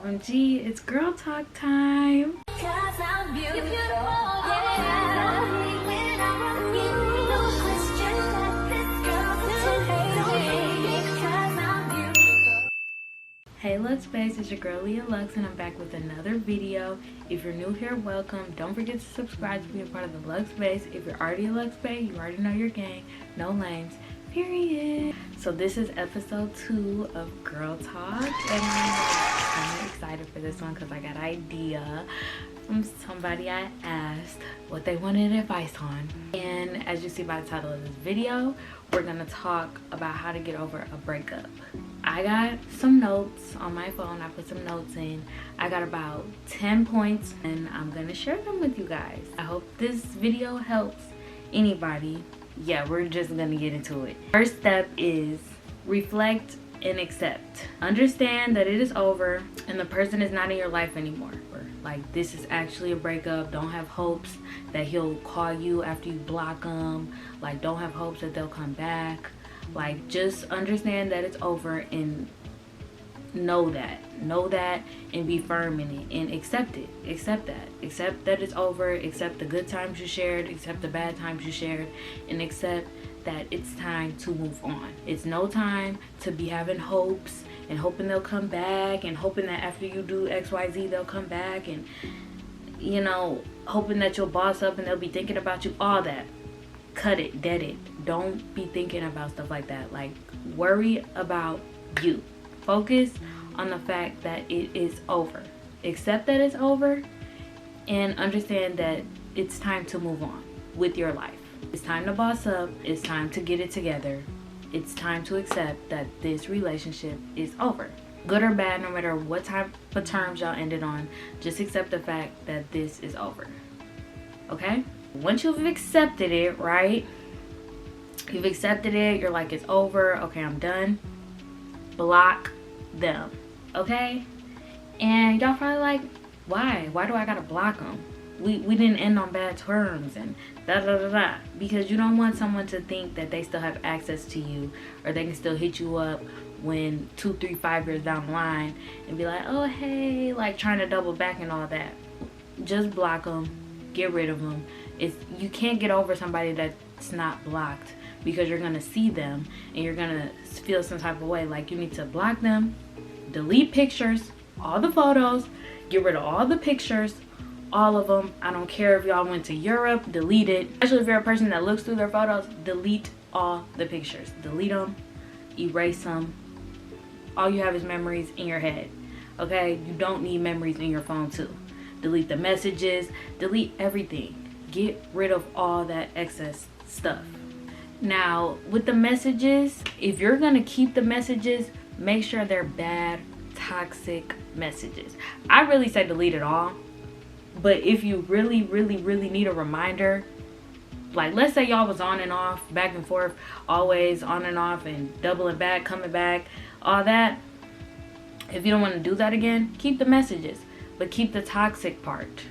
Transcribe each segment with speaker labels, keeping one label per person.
Speaker 1: OMG, it's girl talk time. Hey Lux Space, it's your girl LeahLUX and I'm back with another video. If you're new here, welcome. Don't forget to subscribe to be a part of the Lux Space. If you're already a Lux Space, you already know your gang. No lames, period. So this is episode 2 of Girl Talk and I'm excited for this one because I got an idea from somebody I asked what they wanted advice on. And as you see by the title of this video, we're gonna talk about how to get over a breakup. I got some notes on my phone. I put some notes in. I got about 10 points and I'm gonna share them with you guys. I hope this video helps anybody. Yeah, we're just gonna get into it. First step is reflect and accept. Understand that it is over and the person is not in your life anymore. Like, this is actually a breakup. Don't have hopes that he'll call you after you block him. Like, don't have hopes that they'll come back. Like, just understand that it's over and know that and be firm in it and accept it. Accept that it's over. Accept the good times you shared, accept the bad times you shared, and accept that it's time to move on. It's no time to be having hopes and hoping they'll come back and hoping that after you do XYZ they'll come back and, you know, hoping that you'll boss up and they'll be thinking about you. All that, cut it, dead it. Don't be thinking about stuff like that. Like, worry about you. Focus on the fact that it is over. Accept that it's over and understand that it's time to move on with your life. It's time to boss up. It's time to get it together. It's time to accept that this relationship is over. Good or bad, no matter what type of terms y'all ended on, just accept the fact that this is over. Okay? Once you've accepted it, right? You've accepted it. You're like, it's over. Okay, I'm done. Block them. Okay? And y'all probably like, why? Why do I gotta block them? We didn't end on bad terms and da da da da. Because you don't want someone to think that they still have access to you or they can still hit you up when 2, 3, 5 years down the line and be like, oh hey, like trying to double back and all that. Just block them. Get rid of them. You can't get over somebody that's not blocked because you're gonna see them and you're gonna feel some type of way. Like, you need to block them, delete pictures, all the photos, get rid of all the pictures, all of them. I don't care if y'all went to Europe, delete it. Especially if you're a person that looks through their photos, delete all the pictures. Delete them, erase them. All you have is memories in your head, okay? You don't need memories in your phone too. Delete the messages, delete everything. Get rid of all that excess stuff. Now, with the messages, if you're gonna keep the messages, make sure they're bad, toxic messages. I really say delete it all. But if you really need a reminder, like let's say y'all was on and off, back and forth, always on and off and doubling back, coming back, all that. If you don't want to do that again, keep the messages, but keep the toxic part.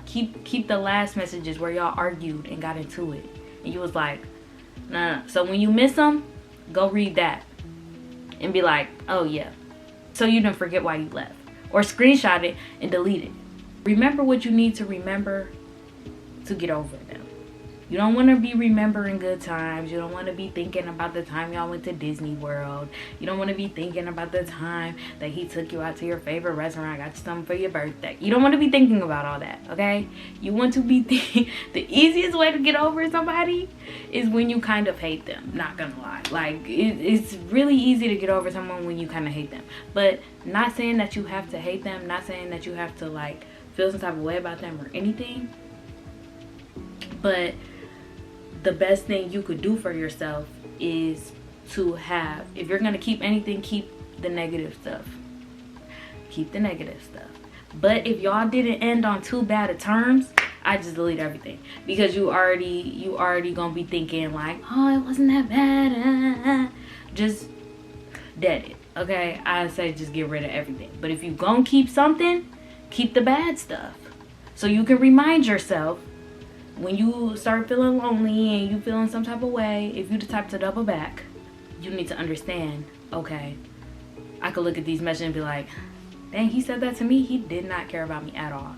Speaker 1: Keep the last messages where y'all argued and got into it. And you was like, nah. So when you miss them, go read that and be like, oh yeah. So you don't forget why you left. Or screenshot it and delete it. Remember what you need to remember to get over them. You don't want to be remembering good times. You don't want to be thinking about the time y'all went to Disney World. You don't want to be thinking about the time that he took you out to your favorite restaurant, got you something for your birthday. You don't want to be thinking about all that, okay? You want to be the easiest way to get over somebody is when you kind of hate them. Not gonna lie. Like, it's really easy to get over someone when you kind of hate them. But not saying that you have to hate them. Not saying that you have to, like, feel some type of way about them or anything. But the best thing you could do for yourself is to have, if you're gonna keep anything, keep the negative stuff. Keep the negative stuff. But if y'all didn't end on too bad of terms, I just delete everything. Because you already gonna be thinking like, oh, it wasn't that bad. Just dead it. Okay? I say just get rid of everything. But if you gonna keep something, keep the bad stuff. So you can remind yourself when you start feeling lonely and you feeling some type of way, if you the type to double back, you need to understand, okay, I could look at these messages and be like, dang, he said that to me. He did not care about me at all.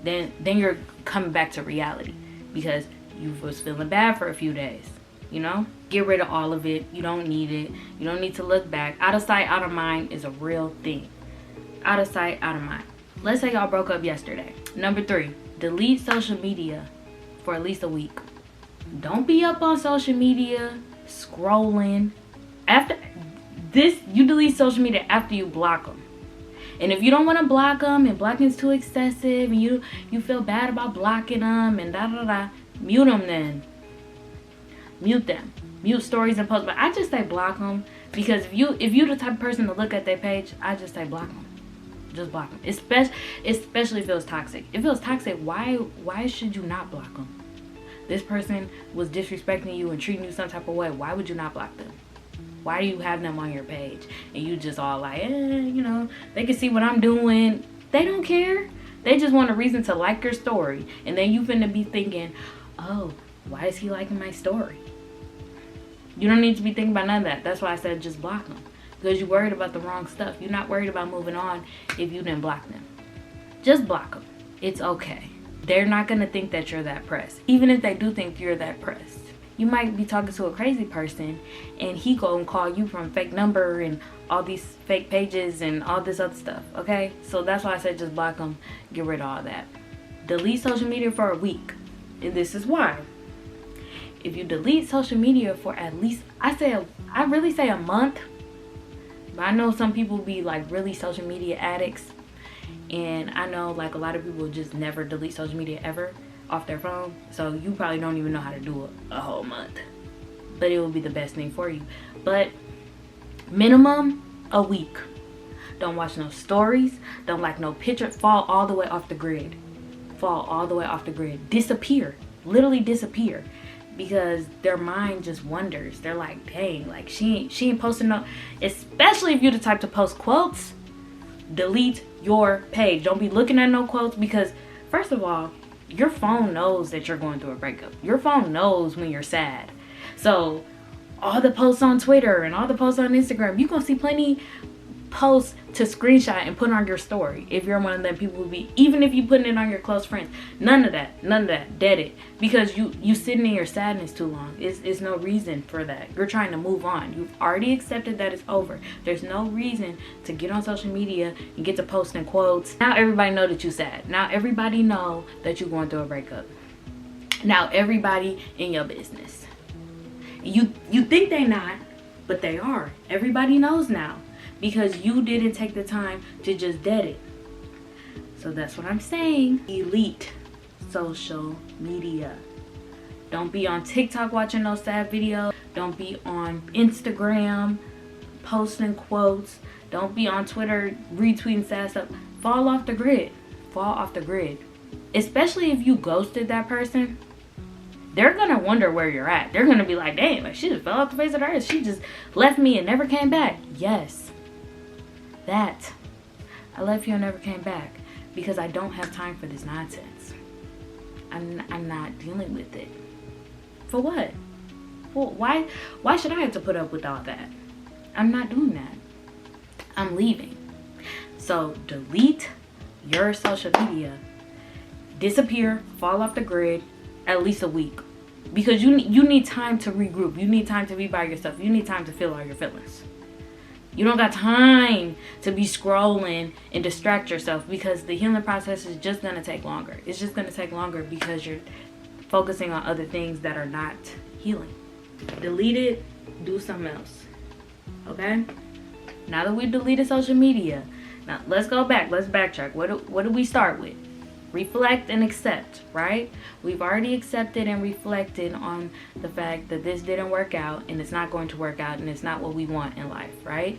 Speaker 1: Then you're coming back to reality because you was feeling bad for a few days. You know, get rid of all of it. You don't need it. You don't need to look back. Out of sight, out of mind is a real thing. Out of sight, out of mind. Let's say y'all broke up yesterday. Number 3, delete social media for at least a week. Don't be up on social media scrolling. After this, you delete social media after you block them. And if you don't want to block them and blocking is too excessive and you feel bad about blocking them and mute them then. Mute them. Mute stories and posts. But I just say block them because if you the type of person to look at their page, I just say block them. Just block them. Especially if it was toxic. If it was toxic, why should you not block them? This person was disrespecting you and treating you some type of way. Why would you not block them? Why do you have them on your page? And you just all like, you know, they can see what I'm doing. They don't care. They just want a reason to like your story. And then you finna be thinking, oh, why is he liking my story? You don't need to be thinking about none of that. That's why I said just block them. Because you're worried about the wrong stuff. You're not worried about moving on if you didn't block them. Just block them. It's okay. They're not going to think that you're that pressed. Even if they do think you're that pressed. You might be talking to a crazy person and he go and call you from a fake number and all these fake pages and all this other stuff. Okay? So that's why I said just block them. Get rid of all that. Delete social media for a week. And this is why. If you delete social media for at least, I really say a month. But I know some people be like really social media addicts. And I know like a lot of people just never delete social media ever off their phone. So you probably don't even know how to do a whole month. But it will be the best thing for you. But minimum a week. Don't watch no stories. Don't like no picture. Fall all the way off the grid. Fall all the way off the grid. Disappear. Literally disappear. Because their mind just wonders. They're like, dang, like she ain't posting no. Especially if you're the type to post quotes. Delete your page. Don't be looking at no quotes because first of all, your phone knows that you're going through a breakup. Your phone knows when you're sad. So all the posts on Twitter and all the posts on Instagram, you're gonna see plenty posts to screenshot and put on your story. If you're one of them people who be, even if you putting it on your close friends, none of that, dead it. Because you sitting in your sadness too long. It's no reason for that. You're trying to move on. You've already accepted that it's over. There's no reason to get on social media and get to posting quotes. Now everybody know that you're sad. Now everybody know that you're going through a breakup. Now everybody in your business. You think they not, but they are. Everybody knows now. Because you didn't take the time to just dead it. So that's what I'm saying. Delete social media. Don't be on TikTok watching those sad videos. Don't be on Instagram posting quotes. Don't be on Twitter retweeting sad stuff. Fall off the grid. Fall off the grid. Especially if you ghosted that person. They're gonna wonder where you're at. They're gonna be like, damn, like she just fell off the face of the earth. She just left me and never came back. Yes. That I left you and never came back because I don't have time for this nonsense. I'm not dealing with it. For what? Well, why should I have to put up with all that? I'm not doing that. I'm leaving. So delete your social media. Disappear, fall off the grid at least a week. Because you need time to regroup. You need time to be by yourself. You need time to feel all your feelings. You don't got time to be scrolling and distract yourself because the healing process is just going to take longer. It's just going to take longer because you're focusing on other things that are not healing. Delete it. Do something else. Okay? Now that we've deleted social media, now let's go back. Let's backtrack. What do we start with? Reflect and accept, right? We've already accepted and reflected on the fact that this didn't work out and it's not going to work out and it's not what we want in life, right?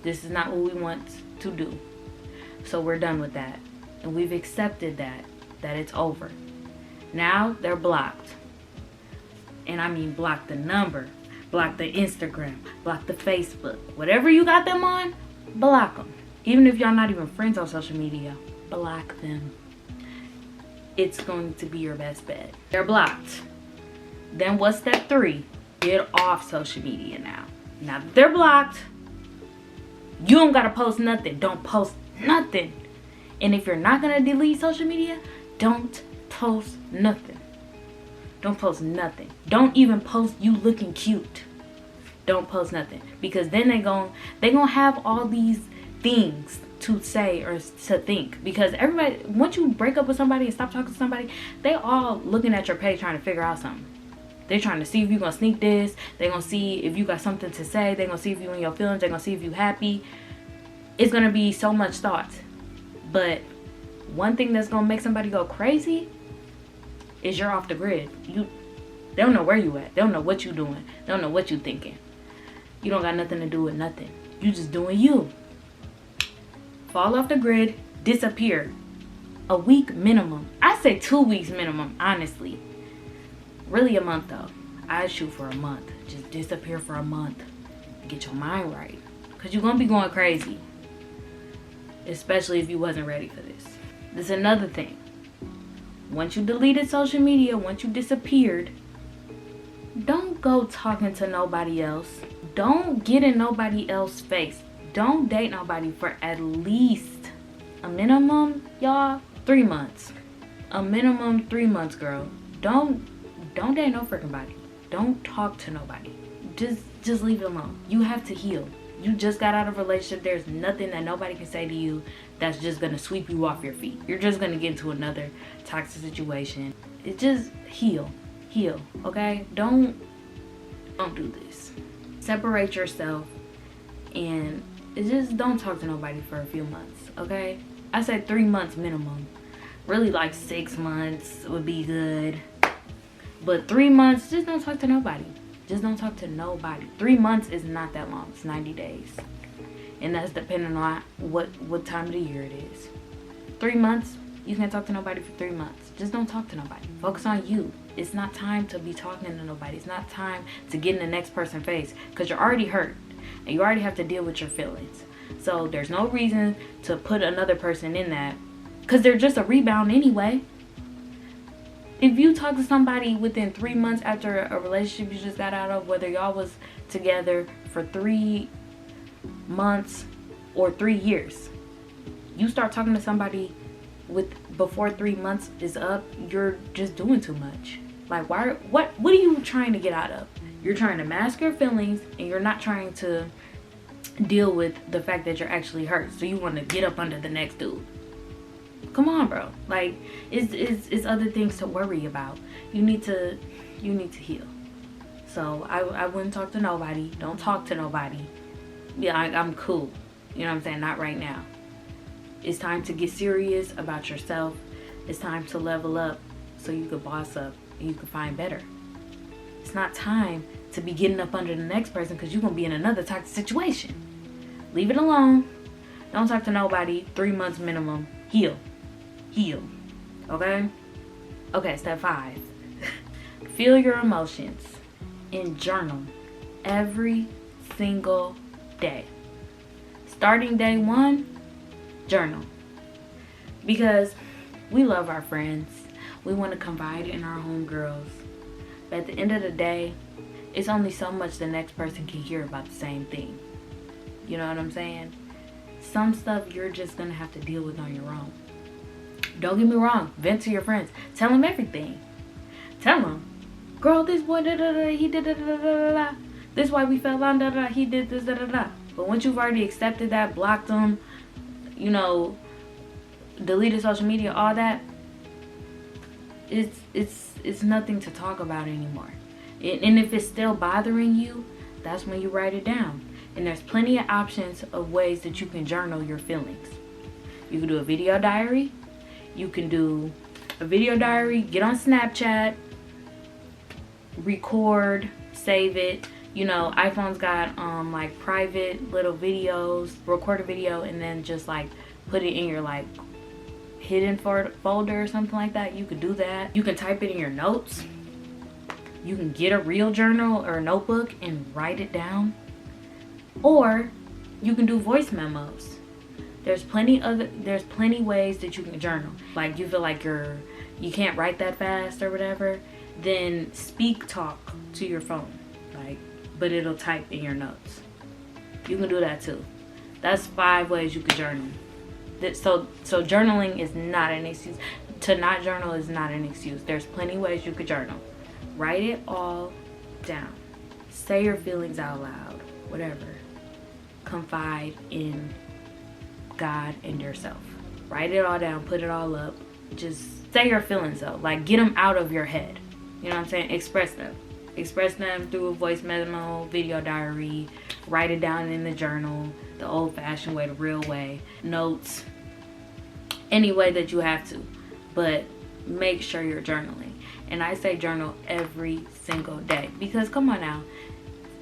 Speaker 1: This is not what we want to do. So we're done with that. And we've accepted that it's over. Now they're blocked. And I mean block the number, block the Instagram, block the Facebook. Whatever you got them on, block them. Even if y'all not even friends on social media, block them. It's going to be your best bet. They're blocked. Then what's step 3? Get off social media now. Now that they're blocked, you don't gotta post nothing. Don't post Nothing. And if you're not gonna delete social media, don't post nothing. Don't post nothing. Don't even post you looking cute. Don't post nothing, because then they gonna have all these things to say or to think. Because everybody, once you break up with somebody and stop talking to somebody, they all looking at your page trying to figure out something. They're trying to see if you're gonna sneak this. They're gonna see if you got something to say. They're gonna see if you in your feelings. They're gonna see if you happy. It's gonna be so much thought. But one thing that's gonna make somebody go crazy is you're off the grid. They don't know where you at. They don't know what you doing. They don't know what you thinking. You don't got nothing to do with nothing. You just doing you. Fall off the grid, disappear. A week minimum. I say 2 weeks minimum, honestly. Really a month though. I'd shoot for a month. Just disappear for a month. Get your mind right. Because you're going to be going crazy. Especially if you wasn't ready for this. This is another thing. Once you deleted social media, once you disappeared, don't go talking to nobody else. Don't get in nobody else's face. Don't date nobody for at least a minimum, y'all, 3 months. A minimum 3 months, girl. Don't date no freaking body. Don't talk to nobody. Just leave it alone. You have to heal. You just got out of a relationship. There's nothing that nobody can say to you that's just gonna sweep you off your feet. You're just gonna get into another toxic situation. It just heal, okay? Don't do this. Separate yourself and just don't talk to nobody for a few months, okay? I said 3 months minimum. Really like 6 months would be good. But 3 months, just don't talk to nobody. Just don't talk to nobody. 3 months is not that long. It's 90 days. And that's depending on what time of the year it is. 3 months, you can't talk to nobody for 3 months. Just don't talk to nobody. Focus on you. It's not time to be talking to nobody. It's not time to get in the next person's face. Because you're already hurt. And you already have to deal with your feelings. So there's no reason to put another person in that. Because they're just a rebound anyway. If you talk to somebody within 3 months after a relationship you just got out of, whether y'all was together for 3 months or 3 years, you start talking to somebody before 3 months is up, you're just doing too much. Like, what are you trying to get out of? You're trying to mask your feelings, and you're not trying to deal with the fact that you're actually hurt. So you want to get up under the next dude. Come on, bro. Like, it's other things to worry about. You need to heal. So I wouldn't talk to nobody. Don't talk to nobody. Yeah, I'm cool. You know what I'm saying? Not right now. It's time to get serious about yourself. It's time to level up so you could boss up and you could find better. It's not time to be getting up under the next person because you're going to be in another toxic situation. Leave it alone. Don't talk to nobody. 3 months minimum. Heal. Okay? Okay, step 5. Feel your emotions and journal every single day. Starting day 1, journal. Because we love our friends. We want to confide in our homegirls. But at the end of the day, it's only so much the next person can hear about the same thing. You know what I'm saying? Some stuff you're just going to have to deal with on your own. Don't get me wrong. Vent to your friends. Tell them everything. Tell them, girl, this boy, he did da-da-da-da-da-da. This why we fell on, da-da, he did this, da-da-da. But once you've already accepted that, blocked them, you know, deleted social media, all that, it's nothing to talk about anymore. And if it's still bothering you, that's when you write it down. And there's plenty of options of ways that you can journal your feelings. You can do a video diary. You can do a video diary, get on Snapchat, record, save it. You know, iPhone's got like private little videos, record a video and then just like put it in your like hidden folder or something like that. You could do that. You can type it in your notes. You can get a real journal or a notebook and write it down. Or you can do voice memos. There's plenty ways that you can journal. Like you feel like you can't write that fast or whatever, then talk to your phone. Like, but it'll type in your notes. You can do that too. That's 5 ways you can journal. So journaling is not an excuse. To not journal is not an excuse. There's plenty ways you could journal. Write it all down. Say your feelings out loud. Whatever. Confide in God and yourself. Write it all down. Put it all up. Just say your feelings though. Like, get them out of your head. You know what I'm saying? Express them. Express them through a voice memo, video diary. Write it down in the journal. The old-fashioned way, the real way. Notes. Any way that you have to. But make sure you're journaling. And I say journal every single day. Because come on now.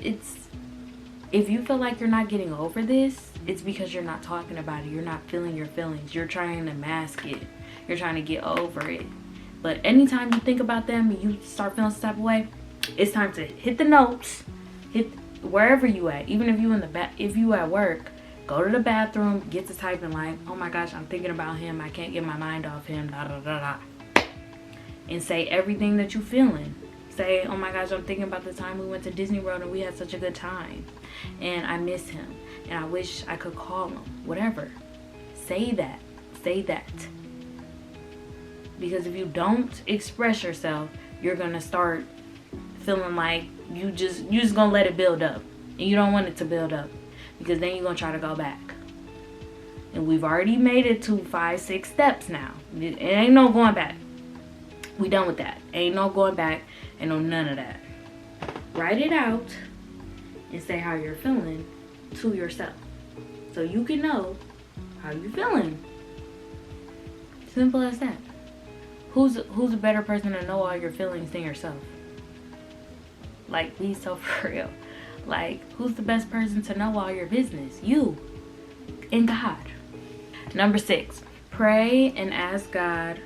Speaker 1: If you feel like you're not getting over this, it's because you're not talking about it. You're not feeling your feelings. You're trying to mask it. You're trying to get over it. But anytime you think about them and you start feeling some type of way, it's time to hit the notes. Hit wherever you at. Even if you if you at work, go to the bathroom, get to typing like, oh my gosh, I'm thinking about him. I can't get my mind off him. Da da da da. And say everything that you feeling. Say, oh my gosh, I'm thinking about the time we went to Disney World and we had such a good time. And I miss him. And I wish I could call him. Whatever. Say that. Say that. Because if you don't express yourself, you're going to start feeling like you just going to let it build up. And you don't want it to build up. Because then you're going to try to go back. And we've already made it to 5, 6 steps now. It ain't no going back. We done with that. Ain't no going back. Ain't no none of that. Write it out and say how you're feeling to yourself. So you can know how you're feeling. Simple as that. Who's a better person to know all your feelings than yourself? Like, be so for real. Like, who's the best person to know all your business? You and God. Number 6, pray and ask God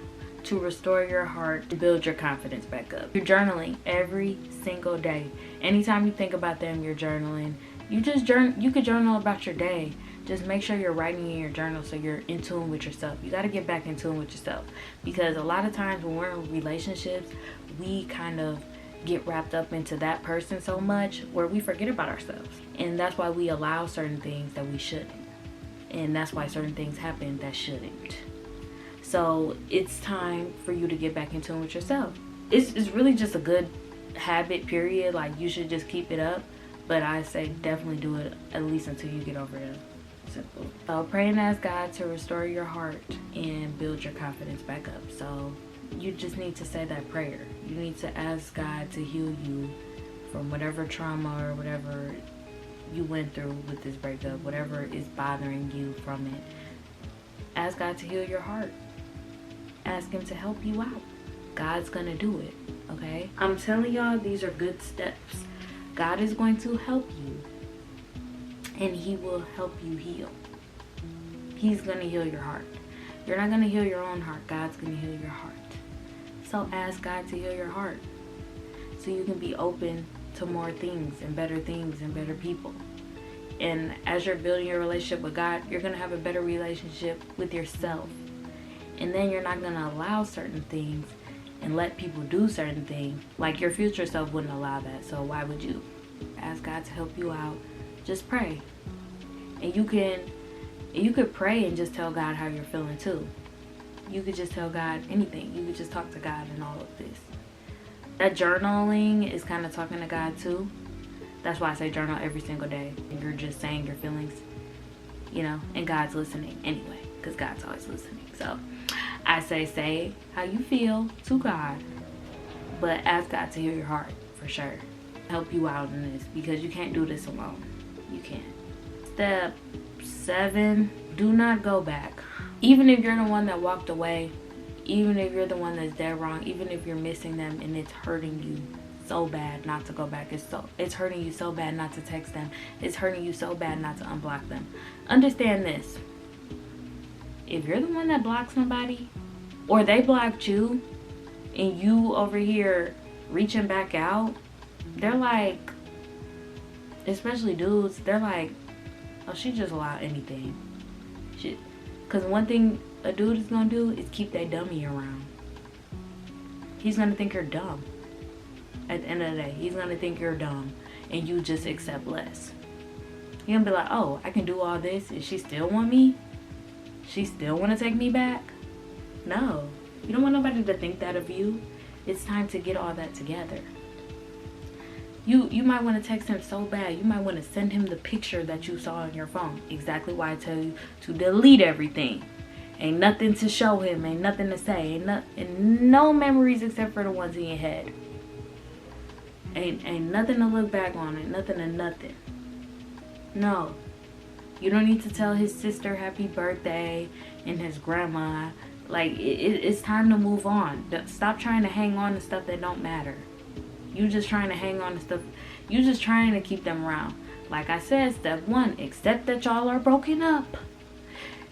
Speaker 1: to restore your heart, to build your confidence back up. You're journaling every single day. Anytime you think about them, you're journaling. You could journal about your day. Just make sure you're writing in your journal so you're in tune with yourself. You got to get back in tune with yourself. Because a lot of times when we're in relationships, we kind of get wrapped up into that person so much where we forget about ourselves. And that's why we allow certain things that we shouldn't. And that's why certain things happen that shouldn't. So it's time for you to get back in tune with yourself. It's really just a good habit, period. Like, you should just keep it up. But I say definitely do it at least until you get over it. Simple. So pray and ask God to restore your heart and build your confidence back up. So you just need to say that prayer. You need to ask God to heal you from whatever trauma or whatever you went through with this breakup, whatever is bothering you from it. Ask God to heal your heart. Ask him to help you out. God's gonna do it, okay? I'm telling y'all, these are good steps. God is going to help you, and he will help you heal. He's gonna heal your heart. You're not gonna heal your own heart. God's gonna heal your heart. So ask God to heal your heart so you can be open to more things and better people. And as you're building your relationship with God, you're gonna have a better relationship with yourself. And then you're not gonna allow certain things and let people do certain things. Like, your future self wouldn't allow that. So why would you? Ask God to help you out. Just pray. And you could pray and just tell God how you're feeling too. You could just tell God anything. You could just talk to God in all of this. That journaling is kind of talking to God too. That's why I say journal every single day. And you're just saying your feelings, you know, and God's listening anyway, because God's always listening. So I say how you feel to God, but ask God to heal your heart for sure. Help you out in this, because you can't do this alone. You can't. Step 7, do not go back. Even if you're the one that walked away, even if you're the one that's dead wrong, even if you're missing them and it's hurting you so bad not to go back, it's hurting you so bad not to text them, it's hurting you so bad not to unblock them. Understand this. If you're the one that blocked somebody, or they blocked you, and you over here reaching back out, they're like, especially dudes, they're like, oh, she just allowed anything. Because one thing a dude is gonna do is keep that dummy around. He's gonna think you're dumb. At the end of the day, he's gonna think you're dumb and you just accept less. You're gonna be like, oh, I can do all this and she still want me? she still want to take me back? No. You don't want nobody to think that of you. It's time to get all that together. You might want to text him so bad. You might want to send him the picture that you saw on your phone. Exactly why I tell you to delete everything. Ain't nothing to show him. Ain't nothing to say. Ain't no memories except for the ones in your head. Ain't nothing to look back on. Ain't nothing to nothing. No. You don't need to tell his sister happy birthday and his grandma. Like, it's time to move on. Stop trying to hang on to stuff that don't matter. You just trying to hang on to stuff. You just trying to keep them around. Like I said, step 1, accept that y'all are broken up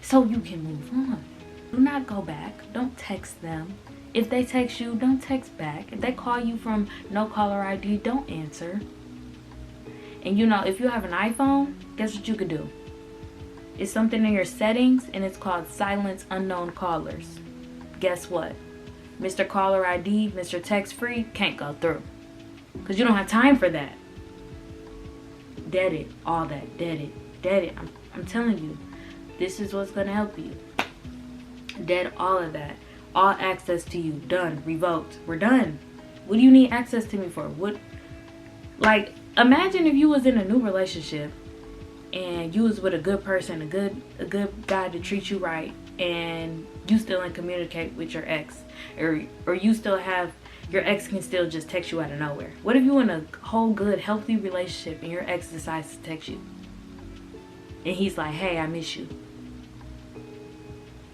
Speaker 1: so you can move on. Do not go back. Don't text them. If they text you, don't text back. If they call you from no caller ID, don't answer. And you know, if you have an iPhone, guess what you could do? It's something in your settings, and it's called silence unknown callers. Guess what? Mr. Caller ID, Mr. Text Free can't go through. Because you don't have time for that. Dead it. All that. Dead it. Dead it. I'm telling you. This is what's going to help you. Dead all of that. All access to you. Done. Revoked. We're done. What do you need access to me for? What? Like, imagine if you was in a new relationship and you was with a good person, a good guy to treat you right, and you still in communicate with your ex, or you still have, your ex can still just text you out of nowhere. What if you in a whole good healthy relationship and your ex decides to text you and he's like, hey, I miss you?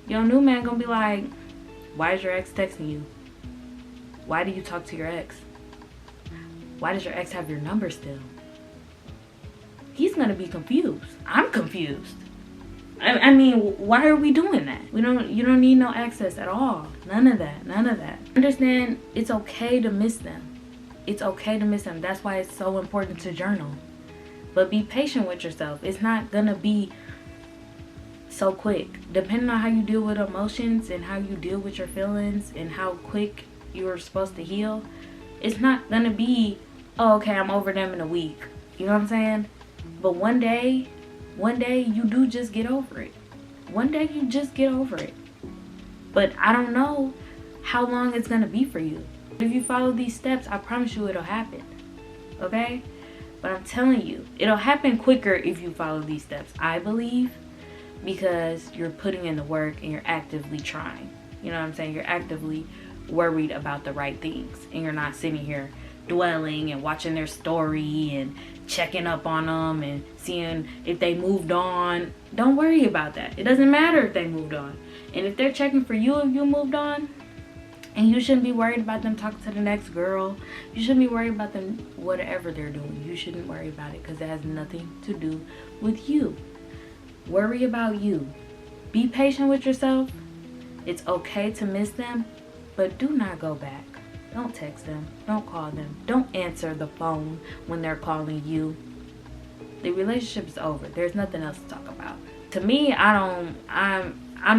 Speaker 1: Your new man gonna be like, why is your ex texting you? Why do you talk to your ex? Why does your ex have your number still? He's gonna be confused. I'm confused. I mean, why are we doing that? You don't need no access at all. None of that. None of that. Understand, it's okay to miss them. It's okay to miss them. That's why it's so important to journal. But be patient with yourself. It's not gonna be so quick. Depending on how you deal with emotions and how you deal with your feelings and how quick you're supposed to heal, it's not gonna be, oh, okay, I'm over them in a week. You know what I'm saying? But one day you do just get over it. One day you just get over it. But I don't know how long it's gonna be for you. If you follow these steps, I promise you it'll happen. Okay? But I'm telling you, it'll happen quicker if you follow these steps, I believe, because you're putting in the work and you're actively trying. You know what I'm saying? You're actively worried about the right things, and you're not sitting here dwelling and watching their story and checking up on them and seeing if they moved on. Don't worry about that. It doesn't matter if they moved on. And if they're checking for you if you moved on, and you shouldn't be worried about them talking to the next girl. You shouldn't be worried about them, whatever they're doing. You shouldn't worry about it because it has nothing to do with you. Worry about you. Be patient with yourself. It's okay to miss them, but do not go back. Don't text them. Don't call them. Don't answer the phone when they're calling you. The relationship is over. There's nothing else to talk about. To me, I'm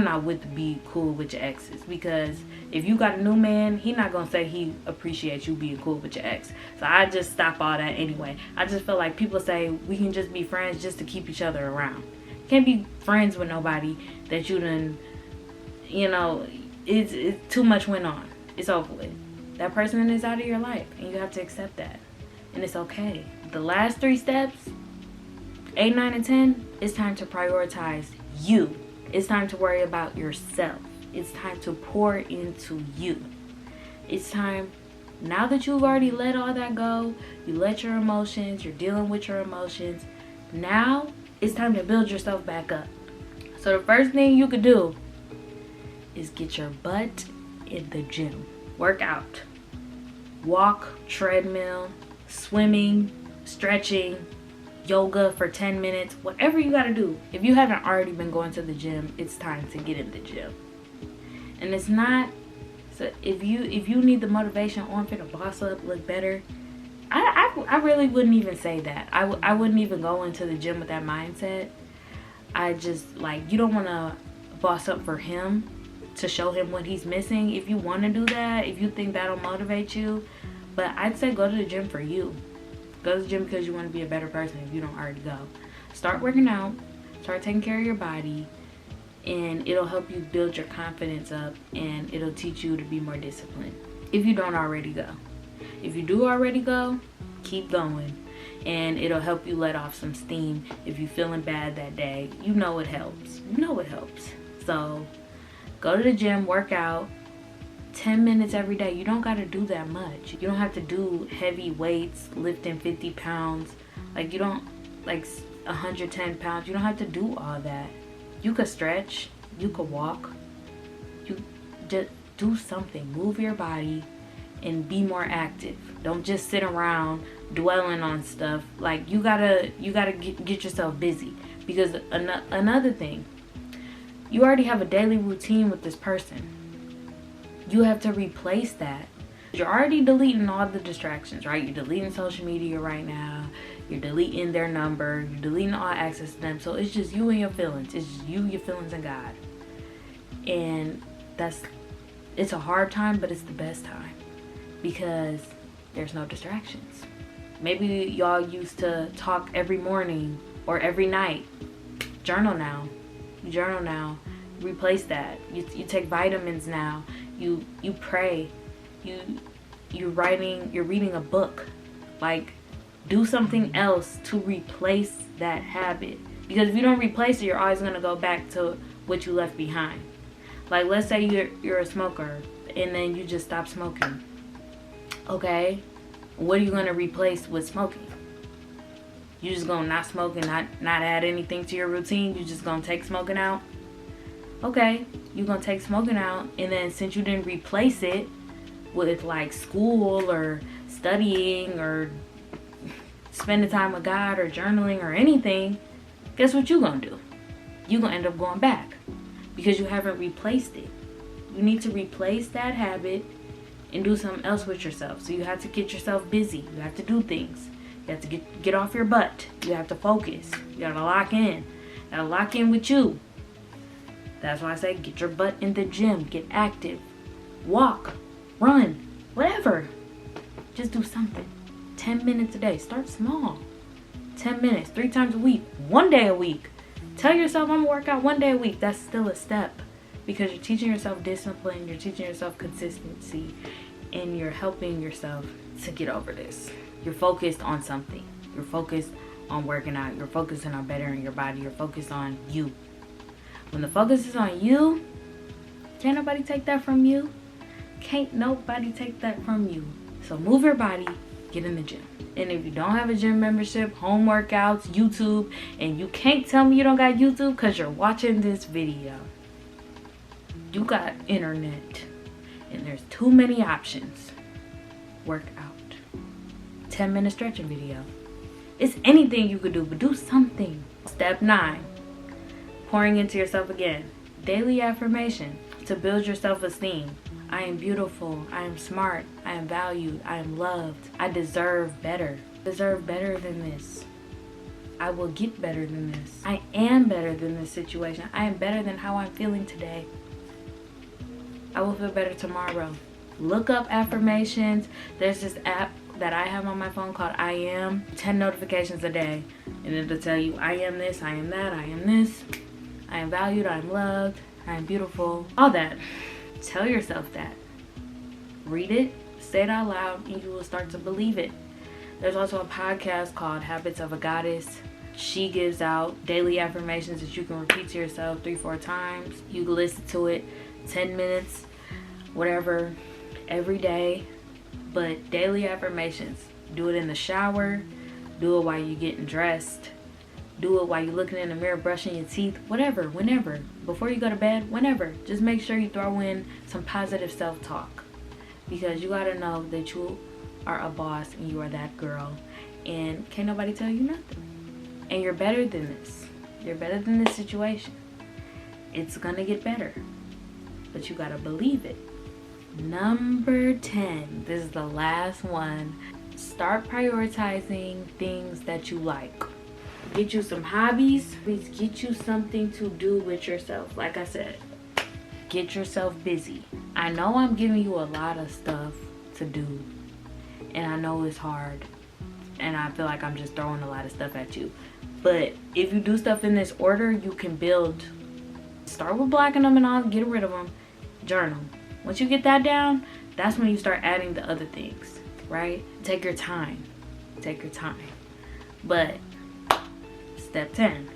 Speaker 1: not with to be cool with your exes, because if you got a new man, he not gonna say he appreciates you being cool with your ex. So I just stop all that anyway. I just feel like people say we can just be friends just to keep each other around. Can't be friends with nobody that you done, you know, it's too much went on. It's over with. That person is out of your life, and you have to accept that, and it's okay. The last 3 steps, 8, 9, and 10, it's time to prioritize you. It's time to worry about yourself. It's time to pour into you. It's time, now that you've already let all that go, you let your emotions, you're dealing with your emotions, now it's time to build yourself back up. So the first thing you could do is get your butt in the gym. Work out. Walk, treadmill, swimming, stretching, yoga for 10 minutes, whatever you gotta do. If you haven't already been going to the gym, it's time to get in the gym. And it's not, so if you need the motivation, oh, I'm finna boss up, look better, I really wouldn't even say that. I wouldn't even go into the gym with that mindset. I just, like, you don't want to boss up for him to show him what he's missing. If you want to do that, if you think that'll motivate you, but I'd say go to the gym for you. Go to the gym because you want to be a better person if you don't already go. Start working out. Start taking care of your body. and it'll help you build your confidence up, and it'll teach you to be more disciplined if you don't already go. If you do already go, keep going, and it'll help you let off some steam. If you're feeling bad that day, you know it helps. So go to the gym, work out 10 minutes every day. You don't got to do that much. You don't have to do heavy weights, lifting 50 pounds. Like, you don't, like 110 pounds. You don't have to do all that. You could stretch, you could walk, you just do something. Move your body and be more active. Don't just sit around dwelling on stuff. Like, you gotta get yourself busy. Because another thing, you already have a daily routine with this person. You have to replace that. You're already deleting all the distractions, right? You're deleting social media right now. You're deleting their number. You're deleting all access to them. So it's just you and your feelings. It's just you, your feelings, and God. And it's a hard time, but it's the best time. Because there's no distractions. Maybe y'all used to talk every morning or every night. Journal now. Replace that. You take vitamins now. You pray. You're reading a book. Like, do something else to replace that habit. Because if you don't replace it, you're always going to go back to what you left behind. Like, let's say you're a smoker and then you just stop smoking. Okay, what are you going to replace with smoking? You just going to not smoke and not add anything to your routine? You just going to take smoking out? Okay, you're going to take smoking out, and then since you didn't replace it with like school or studying or spending time with God or journaling or anything, guess what you're going to do? You're going to end up going back because you haven't replaced it. You need to replace that habit and do something else with yourself. So you have to get yourself busy. You have to do things. You have to get off your butt. You have to focus. You got to lock in. You got to lock in with you. That's why I say get your butt in the gym. Get active. Walk. Run. Whatever. Just do something. 10 minutes a day. Start small. 10 minutes. 3 times a week. 1 day a week. Tell yourself I'm going to work out 1 day a week. That's still a step. Because you're teaching yourself discipline. You're teaching yourself consistency. And you're helping yourself to get over this. You're focused on something. You're focused on working out. You're focusing on bettering your body. You're focused on you. When the focus is on you, can't nobody take that from you. Can't nobody take that from you. So move your body, get in the gym. And if you don't have a gym membership, home workouts, YouTube, and you can't tell me you don't got YouTube because you're watching this video. You got internet. And there's too many options. Work out. 10-minute stretching video. It's anything you could do, but do something. Step 9. Pouring into yourself again. Daily affirmation to build your self-esteem. I am beautiful. I am smart. I am valued. I am loved. I deserve better. I deserve better than this. I will get better than this. I am better than this situation. I am better than how I'm feeling today. I will feel better tomorrow. Look up affirmations. There's this app that I have on my phone called I Am. 10 notifications a day. And it'll tell you I am this, I am that, I am this. I am valued, I am loved, I am beautiful. All that. Tell yourself that. Read it, say it out loud, and you will start to believe it. There's also a podcast called Habits of a Goddess. She gives out daily affirmations that you can repeat to yourself 3-4 times. You can listen to it 10 minutes, whatever, every day. But daily affirmations. Do it in the shower. Do it while you're getting dressed. Do it while you're looking in the mirror, brushing your teeth. Whatever, whenever. Before you go to bed, whenever. Just make sure you throw in some positive self-talk. Because you gotta know that you are a boss and you are that girl. And can't nobody tell you nothing. And you're better than this. You're better than this situation. It's gonna get better. But you gotta believe it. Number 10. This is the last one. Start prioritizing things that you like. Get you some hobbies. Please get you something to do with yourself. Like I said, get yourself busy. I know I'm giving you a lot of stuff to do. And I know it's hard. And I feel like I'm just throwing a lot of stuff at you. But if you do stuff in this order, you can build start with blocking them and all, get rid of them. Journal. Once you get that down, that's when you start adding the other things, right? Take your time. Take your time. But step 10,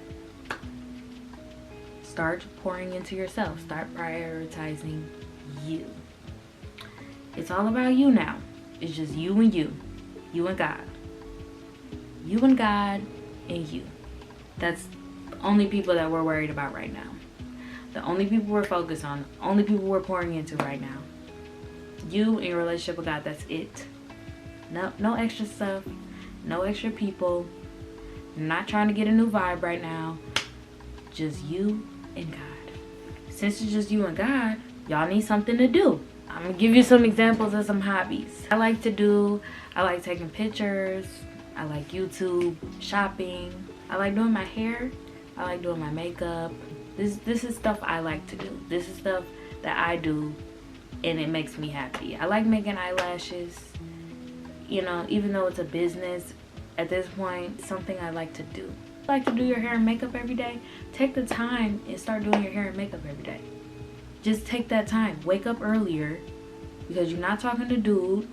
Speaker 1: start pouring into yourself. Start prioritizing you. It's all about you now. It's just you and you. You and God. You and God and you. That's the only people that we're worried about right now. The only people we're focused on. The only people we're pouring into right now. You and your relationship with God. That's it. No extra stuff. No extra people. Not trying to get a new vibe right now. Just you and God. Since it's just you and God, y'all need something to do. I'm gonna give you some examples of some hobbies I like taking pictures. I like YouTube, shopping. I like doing my hair. I like doing my makeup. This is stuff I like to do. This is stuff that I do and it makes me happy. I like making eyelashes. You know, even though it's a business, at this point, something I like to do. Like to do your hair and makeup every day. Take the time and start doing your hair and makeup every day. Just take that time. Wake up earlier because you're not talking to dude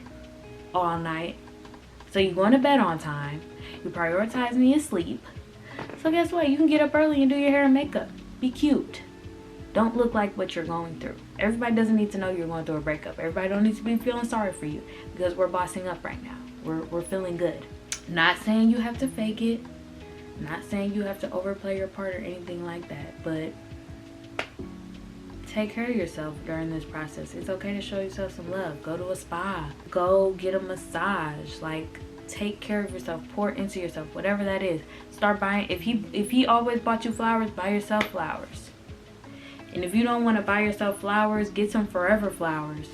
Speaker 1: all night. So you're going to bed on time. You're prioritizing your sleep. So guess what? You can get up early and do your hair and makeup. Be cute. Don't look like what you're going through. Everybody doesn't need to know you're going through a breakup. Everybody don't need to be feeling sorry for you because we're bossing up right now. We're feeling good. Not saying you have to fake it. Not saying you have to overplay your part or anything like that. But take care of yourself during this process. It's okay to show yourself some love. Go to a spa. Go get a massage. Like, take care of yourself. Pour into yourself. Whatever that is. Start buying. If he always bought you flowers, buy yourself flowers. And if you don't want to buy yourself flowers, get some forever flowers.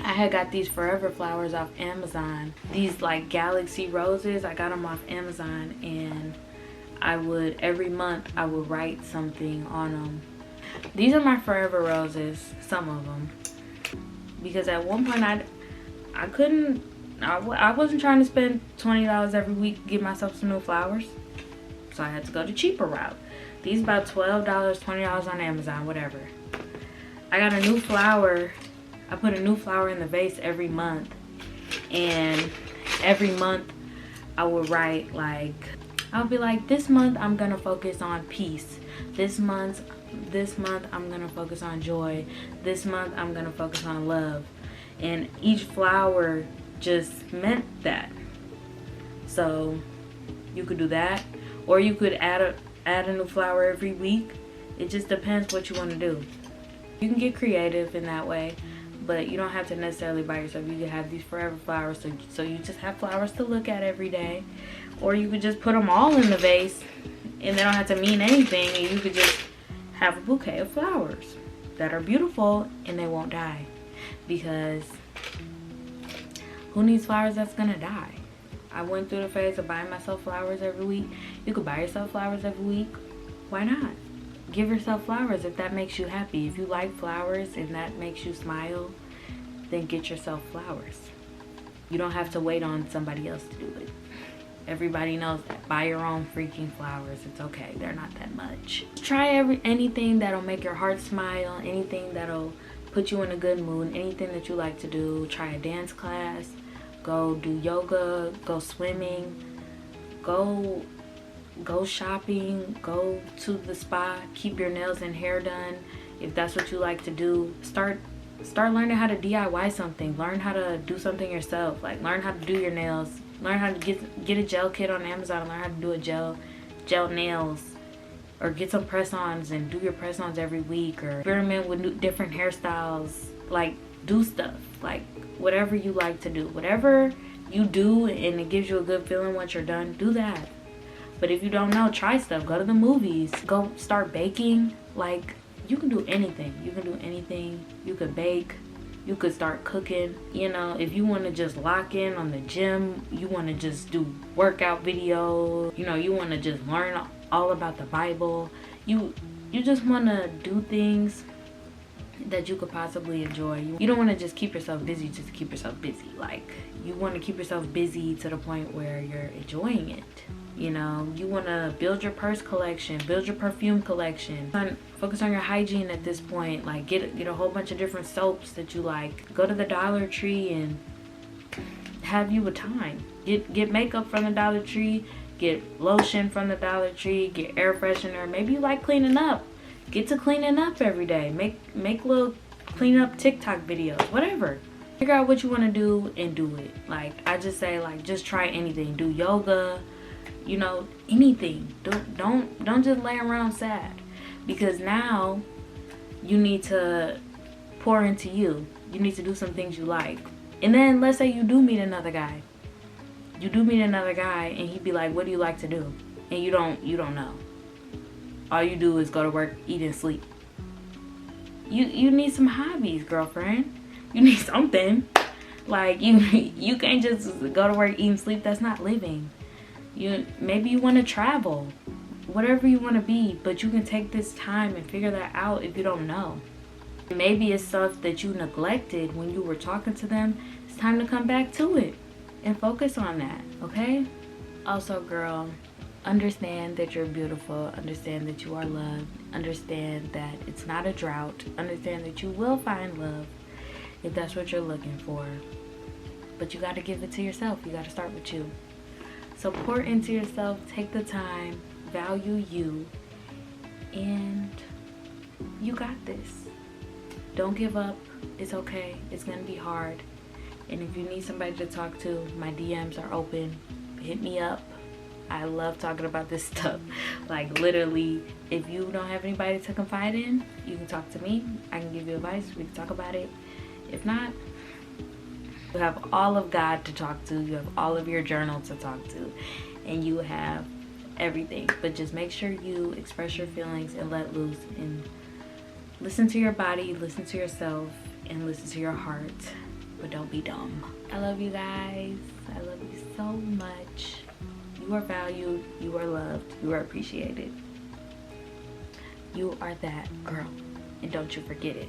Speaker 1: I had got these forever flowers off Amazon. These like galaxy roses. I got them off Amazon, and every month I would write something on them. These are my forever roses, some of them, because at one point I wasn't trying to spend $20 every week to get myself some new flowers, so I had to go the cheaper route. These about $12, $20 on Amazon, whatever. I got a new flower. I put a new flower in the vase every month, and every month I would write, like, I'll be like, this month I'm gonna focus on peace. This month I'm gonna focus on joy. This month I'm gonna focus on love. And each flower just meant that. So you could do that, or you could add a new flower every week. It just depends what you want to do. You can get creative in that way, but you don't have to necessarily buy yourself. You can have these forever flowers, so you just have flowers to look at every day. Or you could just put them all in the vase, and they don't have to mean anything, and you could just have a bouquet of flowers that are beautiful and they won't die. Because who needs flowers that's gonna die? I went through the phase of buying myself flowers every week. You could buy yourself flowers every week. Why not? Give yourself flowers if that makes you happy. If you like flowers and that makes you smile, then get yourself flowers. You don't have to wait on somebody else to do it. Everybody knows that. Buy your own freaking flowers. It's okay. They're not that much. Try anything that'll make your heart smile. Anything that'll put you in a good mood. Anything that you like to do. Try a dance class. Go do yoga. Go swimming. Go shopping. Go to the spa. Keep your nails and hair done if that's what you like to do. Start learning how to DIY something. Learn how to do something yourself. Like, learn how to do your nails. Learn how to get a gel kit on Amazon and learn how to do a gel nails. Or get some press-ons and do your press-ons every week. Or experiment with different hairstyles. Like, do stuff. Like, whatever you like to do. Whatever you do and it gives you a good feeling once you're done, do that. But if you don't know, try stuff. Go to the movies. Go start baking. Like, you can do anything. You can do anything. You could bake. You could start cooking. You know, if you want to just lock in on the gym, you want to just do workout videos, you know, you want to just learn all about the Bible, you just want to do things that you could possibly enjoy. You don't want to just keep yourself busy just to keep yourself busy. Like, you want to keep yourself busy to the point where you're enjoying it. You know, you want to build your purse collection, build your perfume collection. Focus on your hygiene at this point. Like get a whole bunch of different soaps that you like. Go to the Dollar Tree and have you a time. Get makeup from the Dollar Tree, get lotion from the Dollar Tree, get air freshener. Maybe you like cleaning up. Get to cleaning up every day. Make little clean up TikTok videos, whatever. Figure out what you want to do and do it. Like I just say, like, just try anything. Do yoga, you know, anything. Don't just lay around sad, because now you need to pour into you. You need to do some things you like. And then let's say you do meet another guy. You do meet another guy and he'd be like, what do you like to do? And you don't know. All you do is go to work, eat, and sleep. You need some hobbies, girlfriend. You need something. Like you can't just go to work, eat, and sleep. That's not living. Maybe you want to travel, whatever you want to be, but you can take this time and figure that out if you don't know. Maybe it's stuff that you neglected when you were talking to them. It's time to come back to it and focus on that, okay? Also, girl, understand that you're beautiful. Understand that you are loved. Understand that it's not a drought. Understand that you will find love if that's what you're looking for. But you got to give it to yourself. You got to start with you. So pour into yourself. Take the time. Value you. And you got this. Don't give up. It's okay. It's going to be hard. And if you need somebody to talk to, my DMs are open. Hit me up. I love talking about this stuff. Like literally, if you don't have anybody to confide in, you can talk to me. I can give you advice. We can talk about it. If not, you have all of God to talk to. You have all of your journal to talk to. And you have everything. But just make sure you express your feelings and let loose. And listen to your body, listen to yourself, and listen to your heart. But don't be dumb. I love you guys. I love you so much. You are valued. You are loved. You are appreciated. You are that girl. And don't you forget it.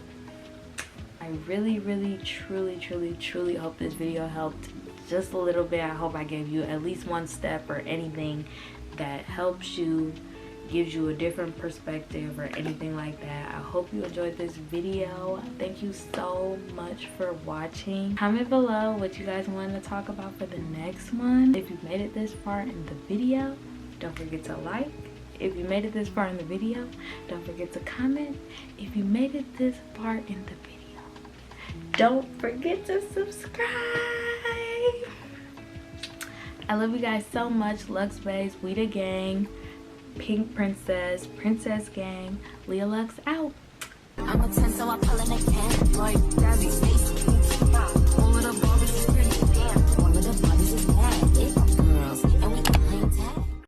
Speaker 1: I really, really, truly, truly, truly hope this video helped just a little bit. I hope I gave you at least one step or anything that helps you, gives you a different perspective or anything like that. I hope you enjoyed this video. Thank you so much for watching. Comment below what you guys want to talk about for the next one. If you made it this far in the video, don't forget to like. If you made it this far in the video, don't forget to comment. If you made it this far in the video, don't forget to subscribe. I love you guys so much. Lux Baes, we the gang. Pink Princess, Princess Gang, LeahLUX out. I'm a 10, so I pull in